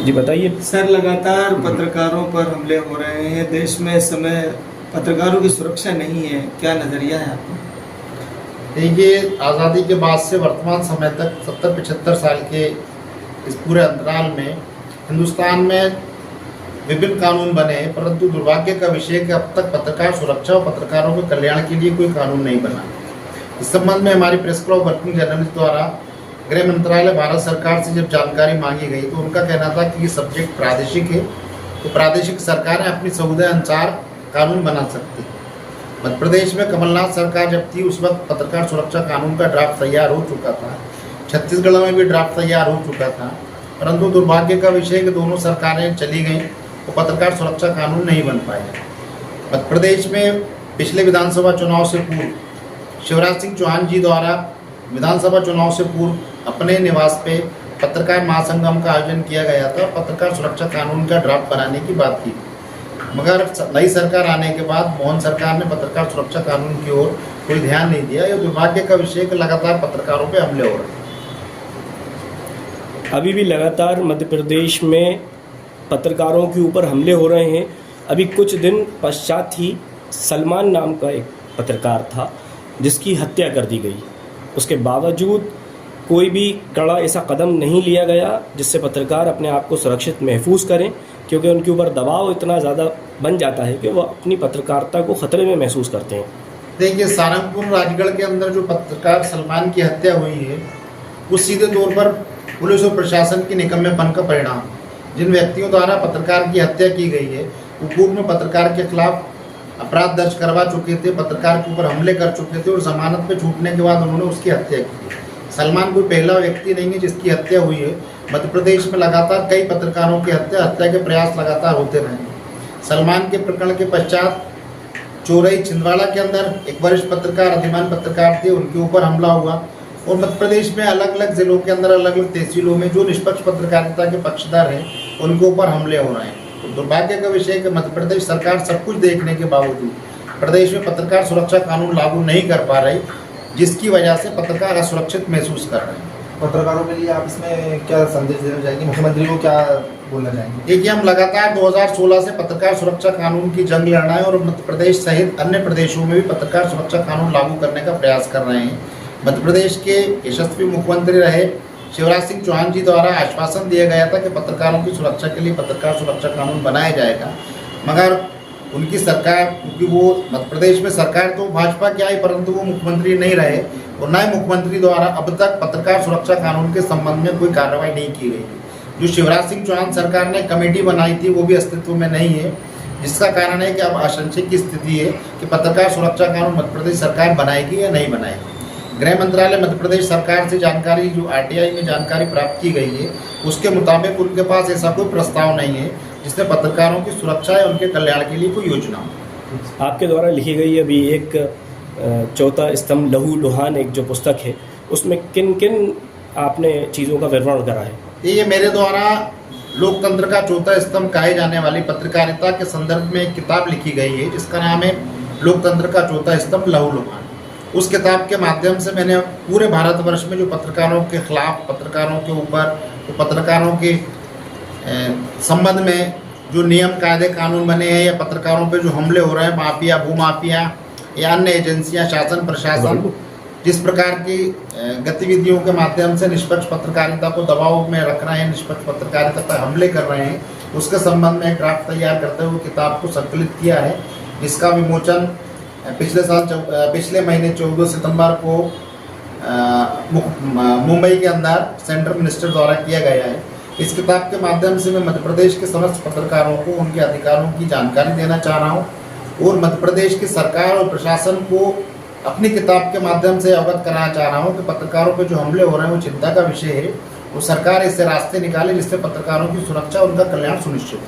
जी बताइए सर, लगातार पत्रकारों पर हमले हो रहे हैं। देश में इस समय पत्रकारों की सुरक्षा नहीं है, क्या नजरिया है आपका? देखिए, आज़ादी के बाद से वर्तमान समय तक 70-75 साल के इस पूरे अंतराल में हिंदुस्तान में विभिन्न कानून बने हैं, परंतु दुर्भाग्य का विषय है कि अब तक पत्रकार सुरक्षा और पत्रकारों के कल्याण के लिए कोई कानून नहीं बना। इस संबंध में हमारी प्रेस क्लब वर्किंग जर्नलिस्ट द्वारा गृह मंत्रालय भारत सरकार से जब जानकारी मांगी गई तो उनका कहना था कि ये सब्जेक्ट प्रादेशिक है, तो प्रादेशिक सरकारें अपनी सुविधा अनुसार कानून बना सकती है। मध्य प्रदेश में कमलनाथ सरकार जब थी उस वक्त पत्रकार सुरक्षा कानून का ड्राफ्ट तैयार हो चुका था, छत्तीसगढ़ में भी ड्राफ्ट तैयार हो चुका था, परंतु दुर्भाग्य का विषय है कि दोनों सरकारें चली गईं तो पत्रकार सुरक्षा कानून नहीं बन पाया। मध्य प्रदेश में पिछले विधानसभा चुनाव से पूर्व शिवराज सिंह चौहान जी द्वारा विधानसभा चुनाव से पूर्व अपने निवास पे पत्रकार महासंगम का आयोजन किया गया था। पत्रकार सुरक्षा कानून का ड्राफ्ट बनाने की बात की, मगर नई सरकार आने के बाद मोहन सरकार ने पत्रकार सुरक्षा कानून की ओर कोई ध्यान नहीं दिया। यह दुर्भाग्य का विषय है कि लगातार पत्रकारों पे हमले हो रहे हैं। अभी भी लगातार मध्य प्रदेश में पत्रकारों के ऊपर हमले हो रहे हैं। अभी कुछ दिन पश्चात ही सलमान नाम का एक पत्रकार था जिसकी हत्या कर दी गई। उसके बावजूद कोई भी कड़ा ऐसा कदम नहीं लिया गया जिससे पत्रकार अपने आप को सुरक्षित महफूज करें, क्योंकि उनके ऊपर दबाव इतना ज़्यादा बन जाता है कि वो अपनी पत्रकारिता को खतरे में महसूस करते हैं। देखिए, सारंगपुर राजगढ़ के अंदर जो पत्रकार सलमान की हत्या हुई है वो सीधे तौर पर पुलिस और प्रशासन के निकम्मेपन का परिणाम। जिन व्यक्तियों द्वारा पत्रकार की हत्या की गई है वो पूर्व में पत्रकार के खिलाफ अपराध दर्ज करवा चुके थे, पत्रकार के ऊपर हमले कर चुके थे और जमानत पे छूटने के बाद उन्होंने उसकी हत्या की। सलमान कोई पहला व्यक्ति नहीं है जिसकी हत्या हुई है। मध्य प्रदेश में लगातार कई पत्रकारों की हत्या के प्रयास लगातार होते रहे। सलमान के प्रकरण के पश्चात चौरई छिंदवाड़ा के अंदर एक वरिष्ठ पत्रकार अधिमान पत्रकार थे, उनके ऊपर हमला हुआ और मध्य प्रदेश में अलग अलग जिलों के अंदर अलग अलग तहसीलों में जो निष्पक्ष पत्रकारिता के पक्षधर हैं उनके ऊपर हमले हो रहे हैं। तो दुर्भाग्य का विषय है कि मध्य प्रदेश सरकार सब कुछ देखने के बावजूद प्रदेश में पत्रकार सुरक्षा कानून लागू नहीं कर पा रही, जिसकी वजह से पत्रकार असुरक्षित महसूस कर रहे हैं। पत्रकारों के लिए आप इसमें क्या संदेश देना चाहेंगे, मुख्यमंत्री को क्या बोलना चाहेंगे? देखिए, हम लगातार 2016 से पत्रकार सुरक्षा कानून की जंग लड़ रहे हैं और मध्य प्रदेश सहित अन्य प्रदेशों में भी पत्रकार सुरक्षा कानून लागू करने का प्रयास कर रहे हैं। मध्य प्रदेश के यशस्वी मुख्यमंत्री रहे शिवराज सिंह चौहान जी द्वारा आश्वासन दिया गया था कि पत्रकारों की सुरक्षा के लिए पत्रकार सुरक्षा कानून बनाया जाएगा, मगर उनकी सरकार, क्योंकि वो मध्य प्रदेश में सरकार तो भाजपा की आई परंतु वो मुख्यमंत्री नहीं रहे और नए मुख्यमंत्री द्वारा अब तक पत्रकार सुरक्षा कानून के संबंध में कोई कार्रवाई नहीं की गई। जो शिवराज सिंह चौहान सरकार ने कमेटी बनाई थी वो भी अस्तित्व में नहीं है, जिसका कारण है कि अब आशंका की स्थिति है कि पत्रकार सुरक्षा कानून मध्य प्रदेश सरकार बनाएगी या नहीं बनाएगी। गृह मंत्रालय मध्य प्रदेश सरकार से जानकारी, जो आरटीआई में जानकारी प्राप्त की गई है, उसके मुताबिक उनके पास ऐसा कोई प्रस्ताव नहीं है जिसमें पत्रकारों की सुरक्षा या उनके कल्याण के लिए कोई योजना हो। आपके द्वारा लिखी गई अभी एक चौथा स्तंभ लहू लुहान एक जो पुस्तक है, उसमें किन किन आपने चीज़ों का विवरण करा है? ये मेरे द्वारा लोकतंत्र का चौथा स्तंभ कहे जाने वाली पत्रकारिता के संदर्भ में एक किताब लिखी गई है जिसका नाम है लोकतंत्र का चौथा स्तंभ लहू लुहान। उस किताब के माध्यम से मैंने पूरे भारतवर्ष में जो पत्रकारों के खिलाफ, पत्रकारों के ऊपर, तो पत्रकारों के संबंध में जो नियम कायदे कानून बने हैं या पत्रकारों पे जो हमले हो रहे हैं, माफिया, भूमाफिया या अन्य एजेंसियां, शासन प्रशासन जिस प्रकार की गतिविधियों के माध्यम से निष्पक्ष पत्रकारिता को दबाव में रख रहे हैं, निष्पक्ष पत्रकारिता पर हमले कर रहे हैं, उसके संबंध में ड्राफ्ट तैयार करते हुए किताब को संकलित किया है, जिसका विमोचन पिछले महीने 14 सितंबर को मुंबई के अंदर सेंट्रल मिनिस्टर द्वारा किया गया है। इस किताब के माध्यम से मैं मध्य प्रदेश के समस्त पत्रकारों को उनके अधिकारों की जानकारी देना चाह रहा हूँ और मध्य प्रदेश की सरकार और प्रशासन को अपनी किताब के माध्यम से अवगत कराना चाह रहा हूँ कि पत्रकारों पर जो हमले हो रहे हैं वो चिंता का विषय है। वो सरकार इससे रास्ते निकाले जिससे पत्रकारों की सुरक्षा, उनका कल्याण सुनिश्चित हो।